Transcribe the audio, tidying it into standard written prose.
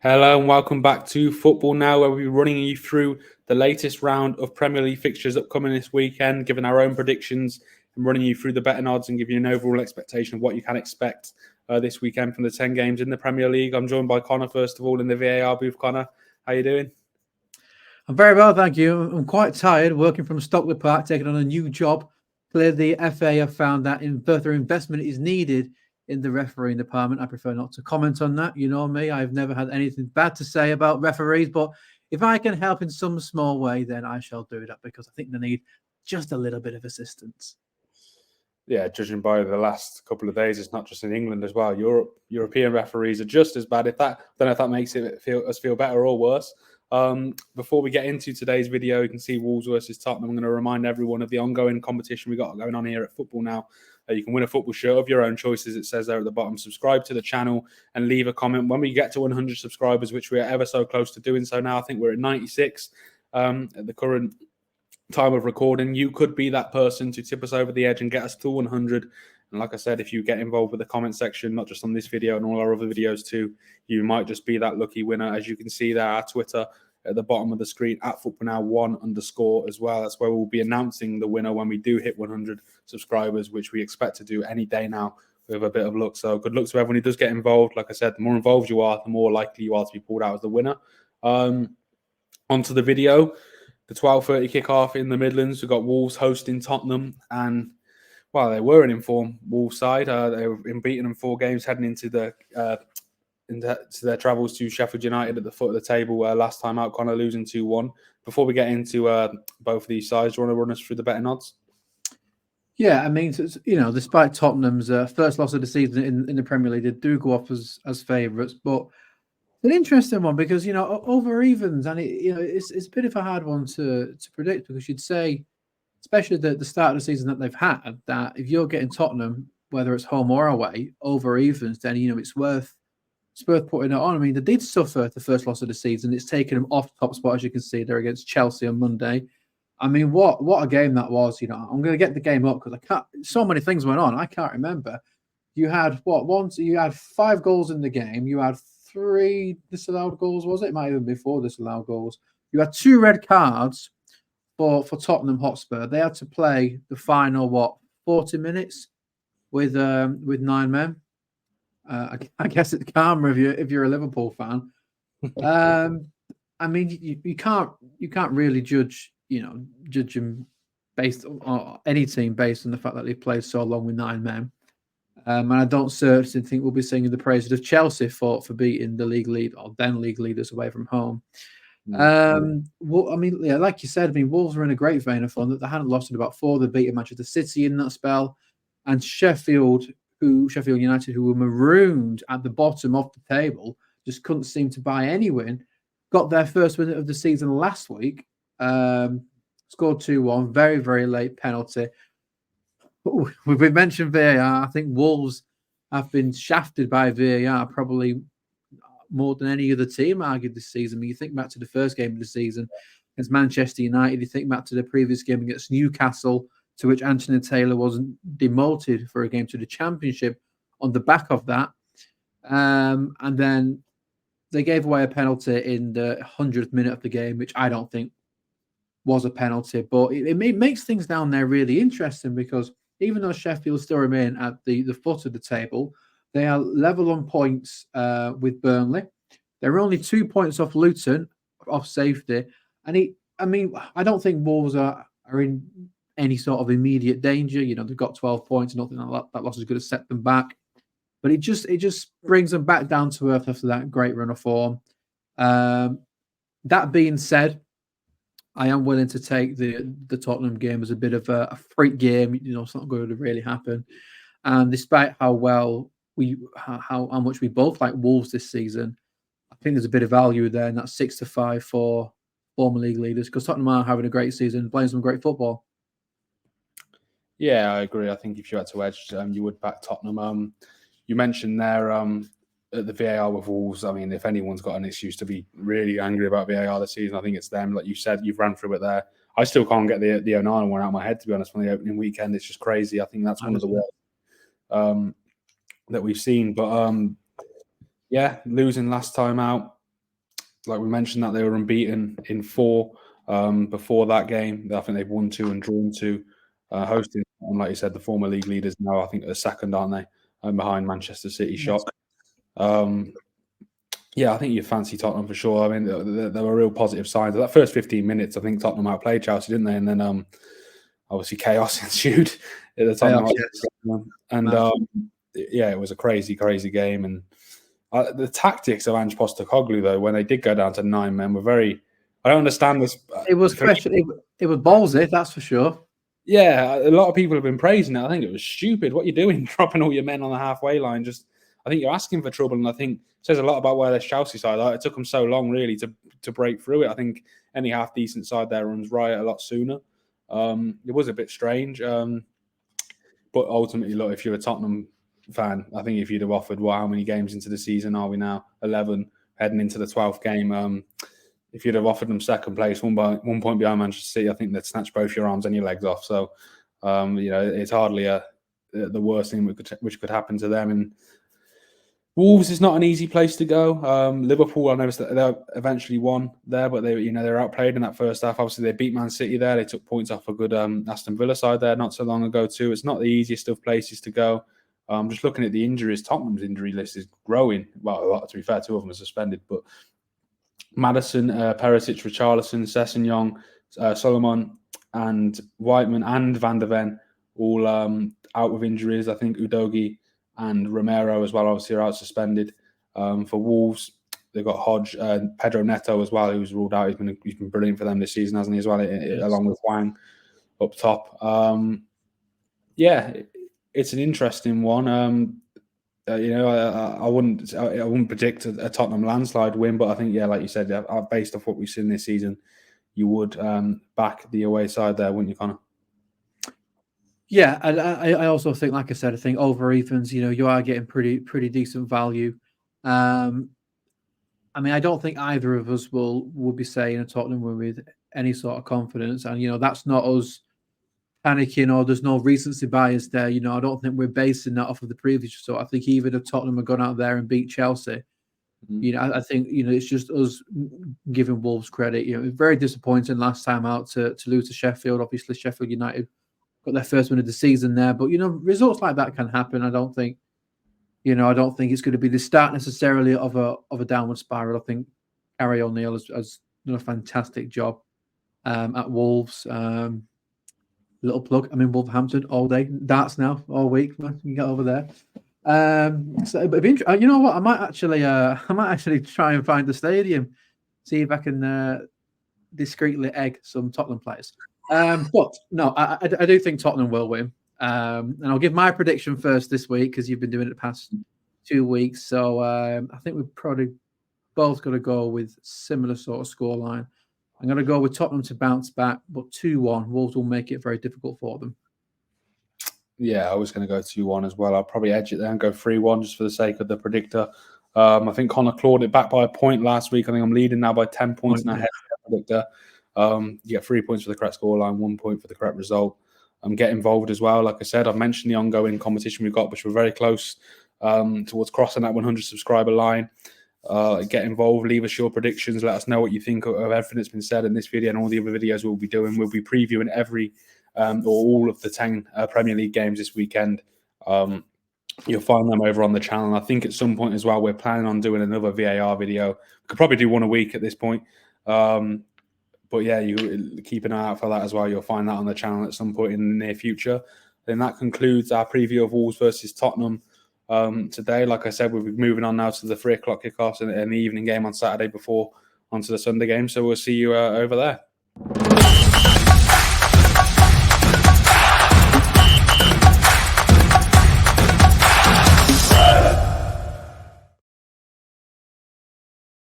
Hello and welcome back to Football Now, where we'll be running you through the latest round of Premier League fixtures upcoming this weekend, giving our own predictions and running you through the betting odds and giving you an overall expectation of what you can expect this weekend from the 10 games in the Premier League. I'm joined by Connor, first of all, in the VAR booth. Connor, how you doing? I'm very well, thank you. I'm quite tired working from Stockley Park, taking on a new job. Clearly, the FA have found that further investment is needed in the refereeing department. I prefer not to comment on that. You know me, I've never had anything bad to say about referees, but if I can help in some small way, then I shall do that because I think they need just a little bit of assistance. Yeah, judging by the last couple of days, it's not just in England as well. European referees are just as bad. I don't know if that makes us feel better or worse. Before we get into today's video, you can see Wolves versus Tottenham. I'm going to remind everyone of the ongoing competition we got going on here at Football Now. You can win a football shirt of your own choices. It says there at the bottom. Subscribe to the channel and leave a comment. When we get to 100 subscribers, which we are ever so close to doing so now, I think we're at 96 at the current time of recording. You could be that person to tip us over the edge and get us to 100. And like I said, if you get involved with the comment section, not just on this video and all our other videos too, you might just be that lucky winner. As you can see there, our Twitter at the bottom of the screen at footballnow1_ as well. That's where we'll be announcing the winner when we do hit 100 subscribers, which we expect to do any day now with a bit of luck. So good luck to everyone who does get involved. Like I said, the more involved you are, the more likely you are to be pulled out as the winner. Onto the video. The 12:30 kickoff in the Midlands. We've got Wolves hosting Tottenham, and well, they were an informed Wolves side. They were beaten in 4 games, heading into their travels to Sheffield United at the foot of the table last time out, Connor, losing 2-1. Before we get into both of these sides, do you want to run us through the betting odds? Yeah, I mean, despite Tottenham's first loss of the season in the Premier League, they do go off as favourites, but an interesting one because over evens, and it's a bit of a hard one to predict because you'd say, especially the start of the season that they've had, that if you're getting Tottenham, whether it's home or away, over evens, then it's worth putting it on. I mean, they did suffer the first loss of the season. It's taken them off the top spot, as you can see. They're against Chelsea on Monday. I mean, what a game that was. I'm going to get the game up because I can't. So many things went on. I can't remember. You had you had 5 goals in the game. You had 3 disallowed goals, was it? It might even be 4 disallowed goals. You had 2 red cards for Tottenham Hotspur. They had to play the final 40 minutes with 9 men. I guess it's calmer if you're a Liverpool fan. I mean, you can't really judge them based on any team based on the fact that they've played so long with 9 men. And I don't certainly think we'll be singing the praises of Chelsea for beating the league lead or then league leaders away from home. Well, I mean, yeah, like you said, I mean, Wolves were in a great vein of fun that they hadn't lost in about 4. They beat Manchester City in that spell, and Sheffield United, who were marooned at the bottom of the table, just couldn't seem to buy any win. Got their first win of the season last week. Scored 2-1, very, very late penalty. We mentioned VAR. I think Wolves have been shafted by VAR probably more than any other team argued this season. I mean, you think back to the first game of the season against Manchester United. You think back to the previous game against Newcastle, to which Anthony Taylor was demoted for a game to the Championship on the back of that. And then they gave away a penalty in the 100th minute of the game, which I don't think was a penalty. But it makes things down there really interesting because even though Sheffield still remain at the foot of the table, they are level on points with Burnley. They're only 2 points off Luton, off safety. And I don't think Wolves are in any sort of immediate danger. They've got 12 points. Nothing that loss is going to set them back. But it just brings them back down to earth after that great run of form. That being said, I am willing to take the Tottenham game as a bit of a freak game. It's not going to really happen. And despite how much we both like Wolves this season, I think there's a bit of value there in that 6-5 for former league leaders because Tottenham are having a great season, playing some great football. Yeah, I agree. I think if you had to edge, you would back Tottenham. You mentioned there at the VAR with Wolves. I mean, if anyone's got an excuse to be really angry about VAR this season, I think it's them. Like you said, you've ran through it there. I still can't get the Onana one out of my head, to be honest, from the opening weekend. It's just crazy. I think that's one of the worst that we've seen. But yeah, losing last time out. like we mentioned, that they were unbeaten in 4 before that game. I think they've won 2 and drawn 2, hosting. And like you said, the former league leaders now, I think, are second, aren't they? Behind Manchester City. Yes. Shock. Yeah, I think you fancy Tottenham for sure. I mean, there were real positive signs. That first 15 minutes, I think Tottenham outplayed Chelsea, didn't they? And then obviously chaos ensued at the Tottenham. Yes. And yeah, it was a crazy, crazy game. And the tactics of Ange Postecoglou, though, when they did go down to 9 men, were very. I don't understand this. It was it was ballsy, that's for sure. Yeah, a lot of people have been praising it. I think it was stupid. What you're doing, dropping all your men on the halfway line, I think you're asking for trouble, and I think it says a lot about where this Chelsea side are. It took them so long, really, to break through it. I think any half decent side there runs riot a lot sooner. It was a bit strange, but ultimately, look, if you're a Tottenham fan, I think if you'd have offered, well, how many games into the season are we now? 11, heading into the 12th game. If you'd have offered them second place, 1 point behind Manchester City, I think they'd snatch both your arms and your legs off. So, it's hardly the worst thing which could happen to them. And Wolves is not an easy place to go. Liverpool, I noticed that they eventually won there, but they were outplayed in that first half. Obviously, they beat Man City there. They took points off a good Aston Villa side there not so long ago too. It's not the easiest of places to go. Just looking at the injuries, Tottenham's injury list is growing. Well, a lot, to be fair, 2 of them are suspended, but Maddison, Perisic, Richarlison, Sessegnon, Solomon, and Whiteman and Van de Ven all out with injuries. I think Udogie and Romero as well, obviously, are out suspended. For Wolves, they've got Hodge and Pedro Neto as well, who's ruled out. He's been brilliant for them this season, hasn't he, as well, along with Wang up top. Yeah, it's an interesting one. I wouldn't predict a Tottenham landslide win, but I think, yeah, like you said, based off what we've seen this season, you would back the away side there, wouldn't you, Connor? Yeah, and I also think, like I said, I think over evens, you are getting pretty decent value. I mean, I don't think either of us would be saying a Tottenham win with any sort of confidence, and that's not us panicking, or there's no recency bias there. I don't think we're basing that off of the previous result. I think even if Tottenham had gone out there and beat Chelsea, I think it's just us giving Wolves credit. It was very disappointing last time out to lose to Sheffield. Obviously, Sheffield United got their first win of the season there, but results like that can happen. I don't think it's going to be the start necessarily of a downward spiral. I think Gary O'Neill has done a fantastic job at Wolves. Little plug. I'm in Wolverhampton all day. Darts now all week. Man, you can get over there. So, but you know what? I might actually try and find the stadium, see if I can discreetly egg some Tottenham players. But no, I do think Tottenham will win. And I'll give my prediction first this week because you've been doing it the past 2 weeks. So I think we're probably both going to go with similar sort of scoreline. I'm going to go with Tottenham to bounce back, but 2-1. Wolves will make it very difficult for them. Yeah, I was going to go 2-1 as well. I'll probably edge it there and go 3-1 just for the sake of the predictor. I think Connor clawed it back by a point last week. I think I'm leading now by 10 points and ahead of the predictor. You get 3 points for the correct scoreline, 1 point for the correct result. Get involved as well. Like I said, I've mentioned the ongoing competition we've got, which we're very close towards crossing that 100 subscriber line. Get involved, leave us your predictions, let us know what you think of everything that's been said in this video and all the other videos we'll be doing. We'll be previewing every or all of the 10 Premier League games this weekend. You'll find them over on the channel. I think at some point as well, we're planning on doing another VAR video. We could probably do one a week at this point. But yeah, you keep an eye out for that as well. You'll find that on the channel at some point in the near future. Then that concludes our preview of Wolves versus Tottenham. Today, like I said, we'll be moving on now to the 3 o'clock kickoffs and the evening game on Saturday before onto the Sunday game. So we'll see you over there.